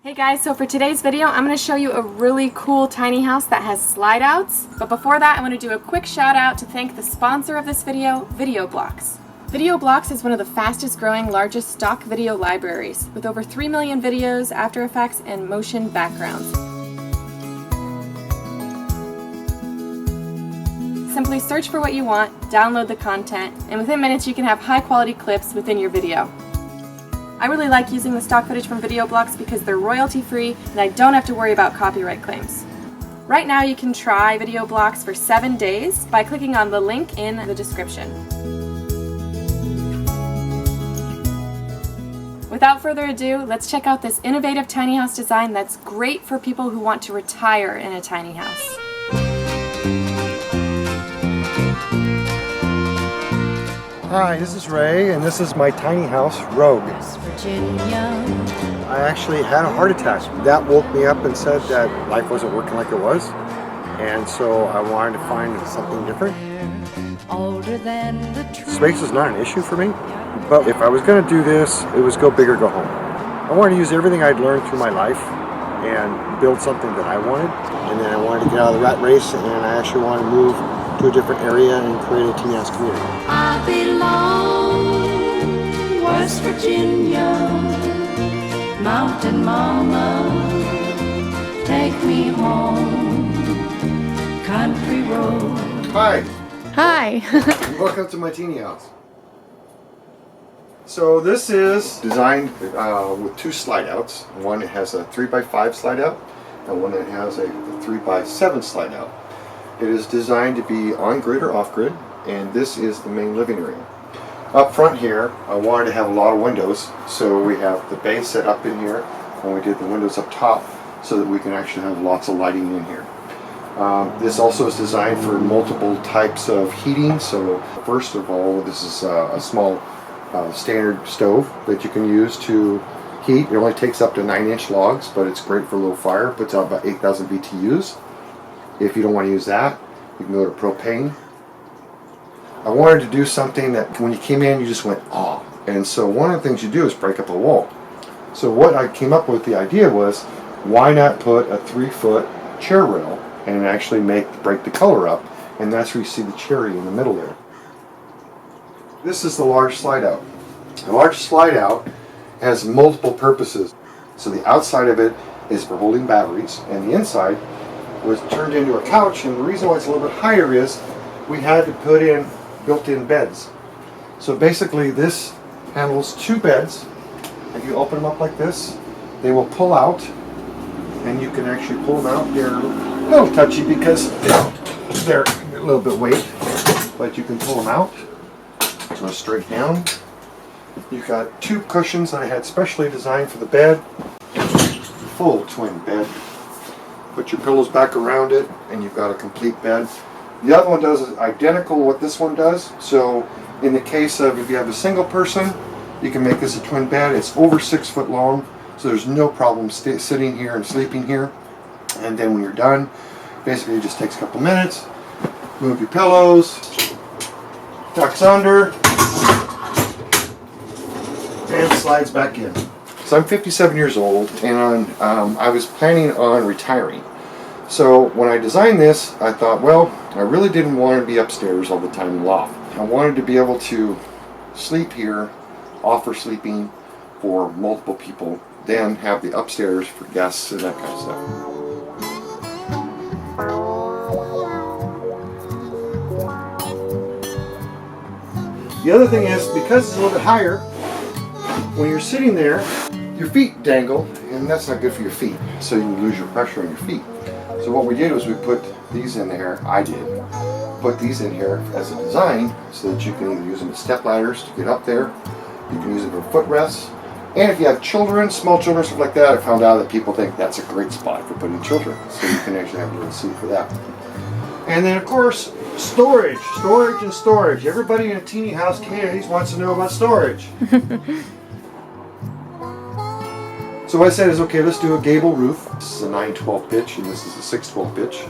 Hey guys, so for today's video, I'm going to show you a really cool tiny house that has slide outs. But before that, I want to do a quick shout out to thank the sponsor of this video, VideoBlocks. VideoBlocks is one of the fastest growing, largest stock video libraries, with over 3 million videos, After Effects, and motion backgrounds. Simply search for what you want, download the content, and within minutes you can have high quality clips within your video. I really like using the stock footage from VideoBlocks because they're royalty free and I don't have to worry about copyright claims. Right now you can try VideoBlocks for 7 days by clicking on the link in the description. Without further ado, let's check out this innovative tiny house design that's great for people who want to retire in a tiny house. Hi, this is Ray, and this is my tiny house, Rogue. I actually had a heart attack. That woke me up and said that life wasn't working like it was, and so I wanted to find something different. Space is not an issue for me, but if I was going to do this, it was go big or go home. I wanted to use everything I'd learned through my life and build something that I wanted, and then I wanted to get out of the rat race, and I actually wanted to move to a different area and create a teenhouse community. I belong West Virginia, Mountain Mama, take me home, country road. Hi! Hi! Welcome to my teeny house. So this is designed with two slide outs. One that has a 3x5 slide out and one that has a 3x7 slide out. It is designed to be on-grid or off-grid, and this is the main living area. Up front here, I wanted to have a lot of windows, so we have the bay set up in here, and we did the windows up top so that we can actually have lots of lighting in here. This also is designed for multiple types of heating, so first of all, this is a small standard stove that you can use to heat. It only takes up to 9-inch logs, but it's great for a little fire, puts out about 8,000 BTUs. If you don't want to use that, you can go to propane. I wanted to do something that when you came in, you just went, "Ah." And so one of the things you do is break up a wall. So what I came up with, the idea was, why not put a 3-foot chair rail and actually break the color up, and that's where you see the cherry in the middle there. This is the large slide out. The large slide out has multiple purposes. So the outside of it is for holding batteries, and the inside was turned into a couch, and the reason why it's a little bit higher is we had to put in built-in beds. So basically this handles 2 beds. If you open them up like this, they will pull out, and you can actually pull them out. They're a little touchy because they're a little bit weight, but you can pull them out. So straight down. You've got 2 cushions that I had specially designed for the bed. Full twin bed. Put your pillows back around it, and you've got a complete bed. The other one does is identical to what this one does. So in the case of if you have a single person, you can make this a twin bed. It's over 6 foot long, so there's no problem sitting here and sleeping here. And then when you're done, basically it just takes a couple minutes. Move your pillows, tucks under, and slides back in. So I'm 57 years old, and I was planning on retiring. So when I designed this, I thought, well, I really didn't want to be upstairs all the time in the loft. I wanted to be able to sleep here, offer sleeping for multiple people, then have the upstairs for guests and that kind of stuff. The other thing is, because it's a little bit higher, when you're sitting there, your feet dangle, and that's not good for your feet, so you can lose your pressure on your feet. So what we did was we put these in there, I did, put these in here as a design so that you can either use them as step ladders to get up there, you can use them for footrests, and if you have children, small children, stuff like that, I found out that people think that's a great spot for putting children, so you can actually have a little seat for that. And then of course, storage, storage, and storage. Everybody in a teeny house communities wants to know about storage. So what I said is, okay, let's do a gable roof. This is a 9/12 pitch, and this is a 6/12 pitch.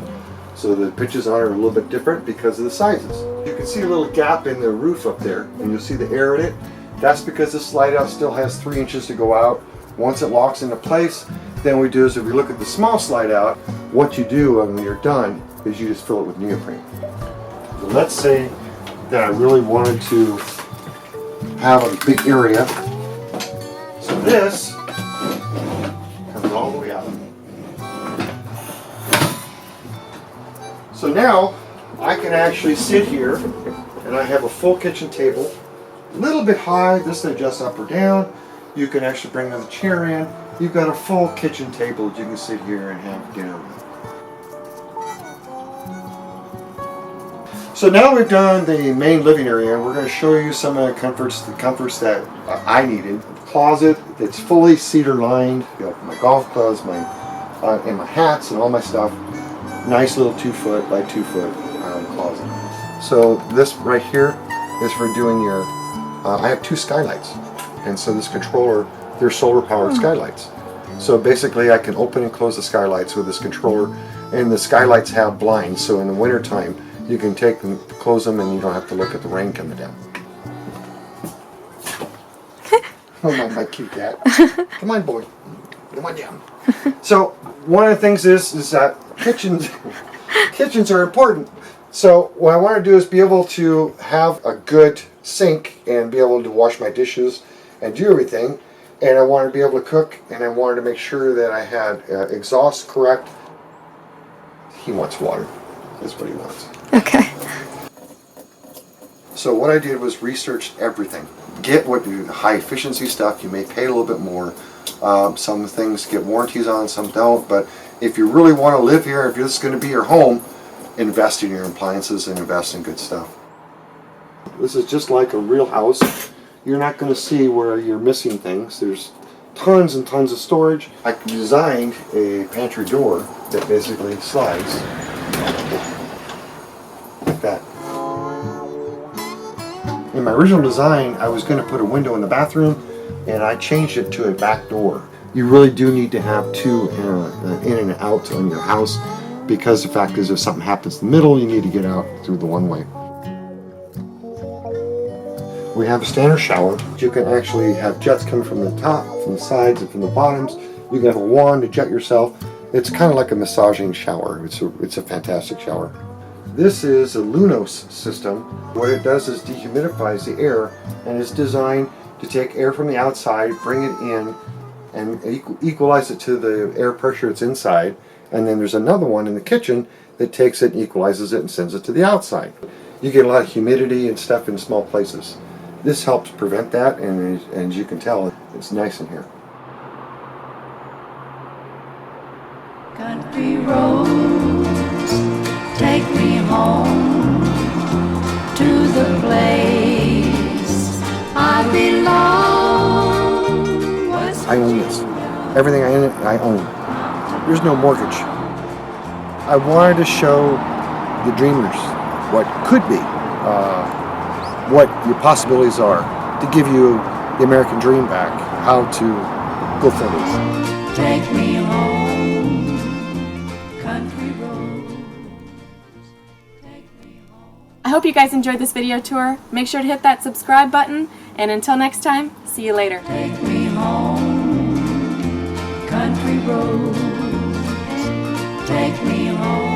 So the pitches are a little bit different because of the sizes. You can see a little gap in the roof up there, and you'll see the air in it. That's because the slide out still has 3 inches to go out Once it locks into place, then we do is if you look at the small slide out, what you do when you're done is you just fill it with neoprene. So let's say that I really wanted to have a big area. So this comes all the way out. So now I can actually sit here and I have a full kitchen table, a little bit high, this adjusts up or down. You can actually bring another chair in. You've got a full kitchen table that you can sit here and have dinner with. So now we've done the main living area, we're going to show you some of the comforts that I needed. Closet that's fully cedar lined, my golf clubs, and my hats and all my stuff. Nice little 2 foot by 2 foot closet. So this right here is for doing your, I have 2 skylights. And so this controller, they're solar powered skylights. So basically I can open and close the skylights with this controller, and the skylights have blinds, so in the winter time you can take them, close them, and you don't have to look at the rain coming down. Oh my cute cat. Come on, boy. Come on down. So one of the things is that kitchens are important. So what I want to do is be able to have a good sink and be able to wash my dishes and do everything. And I wanted to be able to cook, and I wanted to make sure that I had exhaust correct. He wants water. That's what he wants. Okay. So what I did was research everything. Get what the high efficiency stuff. You may pay a little bit more. Some things get warranties on, some don't. But if you really want to live here, if this is going to be your home, invest in your appliances and invest in good stuff. This is just like a real house. You're not going to see where you're missing things. There's tons and tons of storage. I designed a pantry door that basically slides like that. In my original design, I was going to put a window in the bathroom, and I changed it to a back door. You really do need to have 2 in and out on your house, because the fact is if something happens in the middle, you need to get out through the one way. We have a standard shower. You can actually have jets coming from the top, from the sides, and from the bottoms. You can have a wand to jet yourself. It's kind of like a massaging shower. It's a fantastic shower. This is a Lunos system. What it does is dehumidifies the air, and it's designed to take air from the outside, bring it in, and equalize it to the air pressure that's inside. And then there's another one in the kitchen that takes it, equalizes it, and sends it to the outside. You get a lot of humidity and stuff in small places. This helps prevent that, and as you can tell, it's nice in here. Country roads, take me home to the place I belong. I own this. Everything in it, I own. There's no mortgage. I wanted to show the dreamers what could be, what your possibilities are, to give you the American dream back, how to go forward. Take me home, country roads. Take me home. I hope you guys enjoyed this video tour. Make sure to hit that subscribe button, and until next time, see you later. Take me home, country roads. Take me home.